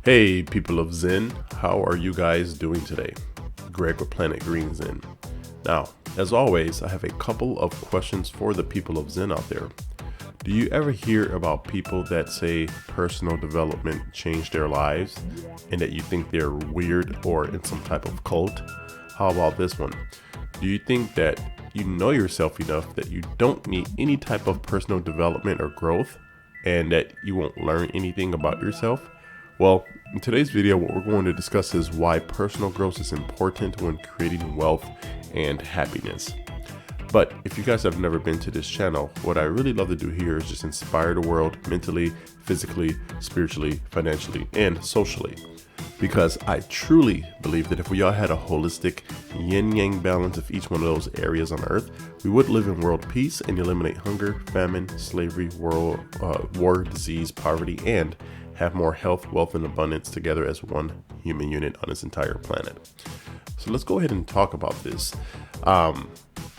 Hey, people of Zen, how are you guys doing today? Greg with Planet Green Zen. Now, as always, I have a couple of questions for the people of Zen out there. Do you ever hear about people that say personal development changed their lives and that you think they're weird or in some type of cult? How about this one? Do you think that you know yourself enough that you don't need any type of personal development or growth and that you won't learn anything about yourself? Well, in today's video, what we're going to discuss is why personal growth is important when creating wealth and happiness. But if you guys have never been to this channel, what I really love to do here is just inspire the world mentally, physically, spiritually, financially, and socially. Because I truly believe that if we all had a holistic yin-yang balance of each one of those areas on earth, we would live in world peace and eliminate hunger, famine, slavery, war, disease, poverty, and have more health, wealth, and abundance together as one human unit on this entire planet. So let's go ahead and talk about this.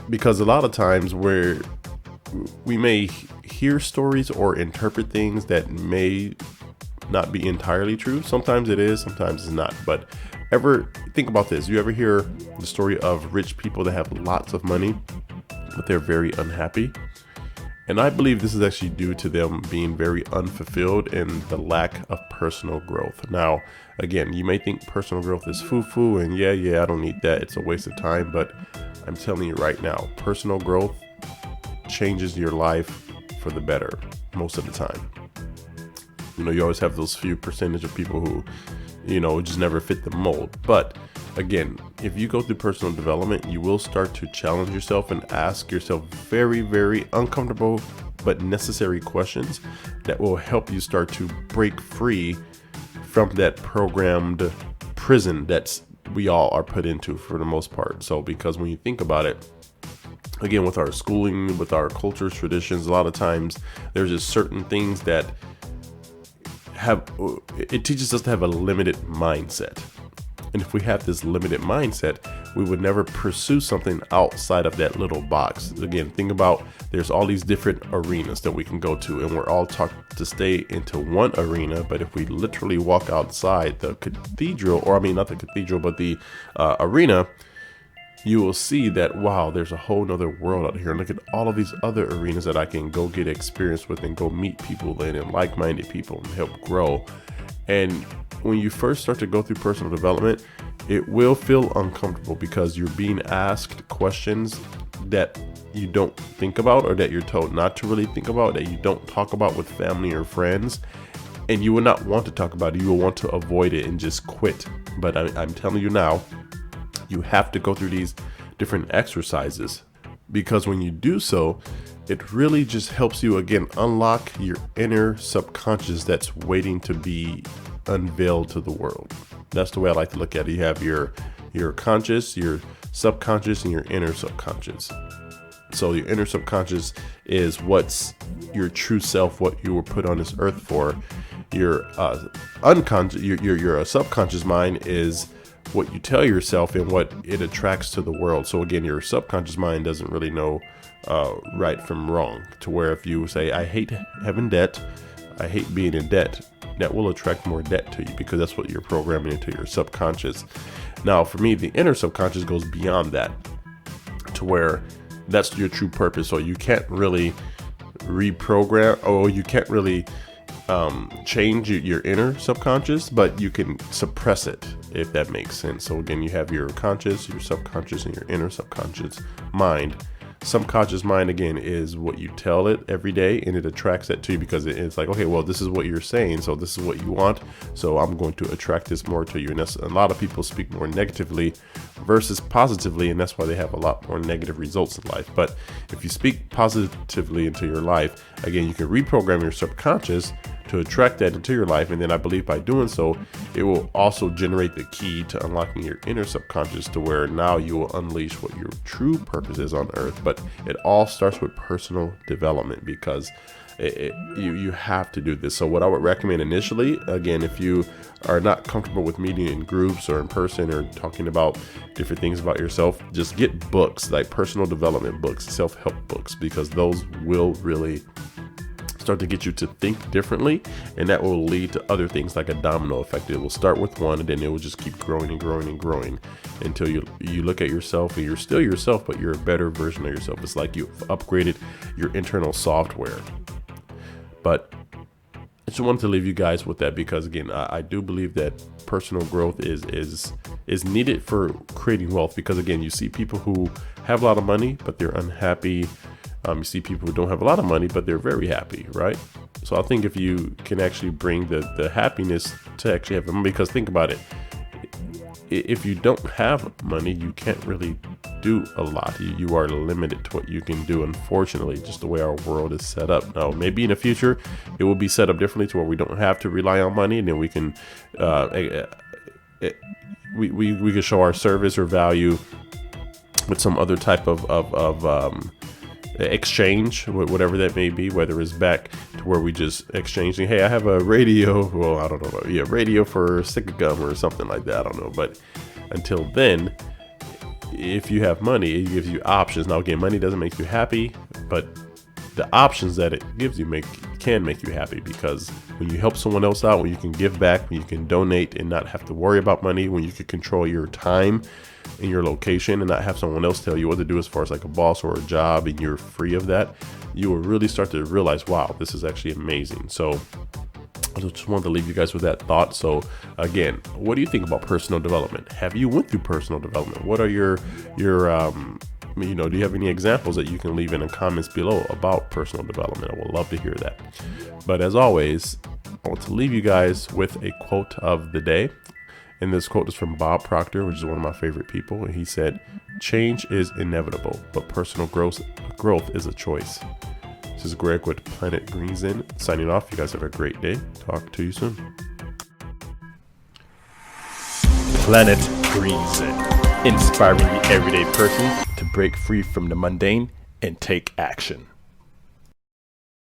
Because a lot of times we may hear stories or interpret things that may not be entirely true. Sometimes it is, sometimes it's not. But ever think about this. You ever hear the story of rich people that have lots of money, but they're very unhappy? And I believe this is actually due to them being very unfulfilled and the lack of personal growth. Now, again, you may think personal growth is foo-foo and yeah, I don't need that. It's a waste of time. But I'm telling you right now, personal growth changes your life for the better most of the time. You know, you always have those few percentage of people who, just never fit the mold. But again, if you go through personal development, you will start to challenge yourself and ask yourself very, very uncomfortable but necessary questions that will help you start to break free from that programmed prison that's we all are put into for the most part. So because when you think about it, again, with our schooling, with our cultures, traditions, a lot of times there's just certain things that it teaches us to have a limited mindset. And if we have this limited mindset, we would never pursue something outside of that little box. Again, think about there's all these different arenas that we can go to, and we're all taught to stay into one arena. But if we literally walk outside the cathedral, or I mean, not the cathedral, but the arena, you will see that, wow, there's a whole nother world out here. And look at all of these other arenas that I can go get experience with and go meet people in and like-minded people and help grow. And when you first start to go through personal development, it will feel uncomfortable because you're being asked questions that you don't think about, or that you're told not to really think about, that you don't talk about with family or friends, and you will not want to talk about it. You will want to avoid it and just quit. But I'm telling you now, you have to go through these different exercises, because when you do so, it really just helps you, again, unlock your inner subconscious that's waiting to be unveiled to the world. That's the way I like to look at it. You have your conscious, your subconscious, and your inner subconscious. So your inner subconscious is what's your true self, what you were put on this earth for. Your unconscious, your subconscious mind is what you tell yourself and what it attracts to the world. So again, your subconscious mind doesn't really know right from wrong, to where if you say, I hate having debt, I hate being in debt, that will attract more debt to you, because that's what you're programming into your subconscious. Now, for me, the inner subconscious goes beyond that, to where that's your true purpose. So you can't really reprogram, or you can't really change your inner subconscious, but you can suppress it, if that makes sense. So again, you have your conscious, your subconscious, and your inner subconscious mind. Subconscious mind, again, is what you tell it every day, and it attracts that to you, because it's like, okay, well, this is what you're saying, so this is what you want, so I'm going to attract this more to you. And that's, a lot of people speak more negatively versus positively, and that's why they have a lot more negative results in life. But if you speak positively into your life, again, you can reprogram your subconscious to attract that into your life. And then I believe by doing so, it will also generate the key to unlocking your inner subconscious, to where now you will unleash what your true purpose is on earth. But it all starts with personal development, because you have to do this. So what I would recommend initially, again, if you are not comfortable with meeting in groups or in person or talking about different things about yourself, just get books like personal development books, self-help books, because those will really start to get you to think differently, and that will lead to other things like a domino effect. It will start with one, and then it will just keep growing and growing and growing until you look at yourself and you're still yourself, but you're a better version of yourself. It's like you've upgraded your internal software. But I just wanted to leave you guys with that, because again, I do believe that personal growth is needed for creating wealth, because again, you see people who have a lot of money but they're unhappy. You see people who don't have a lot of money, but they're very happy, right? So I think if you can actually bring the happiness to actually have money, because think about it, if you don't have money, you can't really do a lot. You are limited to what you can do, unfortunately, just the way our world is set up. Now, maybe in the future, it will be set up differently to where we don't have to rely on money, and then we can we can show our service or value with some other type of exchange, whatever that may be, whether it's back to where we just exchanging, hey, I have a radio, well, I don't know, yeah, radio for a stick of gum or something like that, I don't know. But until then, if you have money, it gives you options. Now again, money doesn't make you happy, but the options that it gives you can make you happy, because when you help someone else out, when you can give back, when you can donate and not have to worry about money, when you can control your time in your location and not have someone else tell you what to do as far as like a boss or a job, and you're free of that, you will really start to realize, wow, this is actually amazing. So I just wanted to leave you guys with that thought. So again, what do you think about personal development? Have you went through personal development? What are your do you have any examples that you can leave in the comments below about personal development? I would love to hear that. But as always, I want to leave you guys with a quote of the day. And this quote is from Bob Proctor, which is one of my favorite people. And he said, "Change is inevitable, but personal growth is a choice." This is Greg with Planet Green Zen signing off. You guys have a great day. Talk to you soon. Planet Green Zen, inspiring the everyday person to break free from the mundane and take action.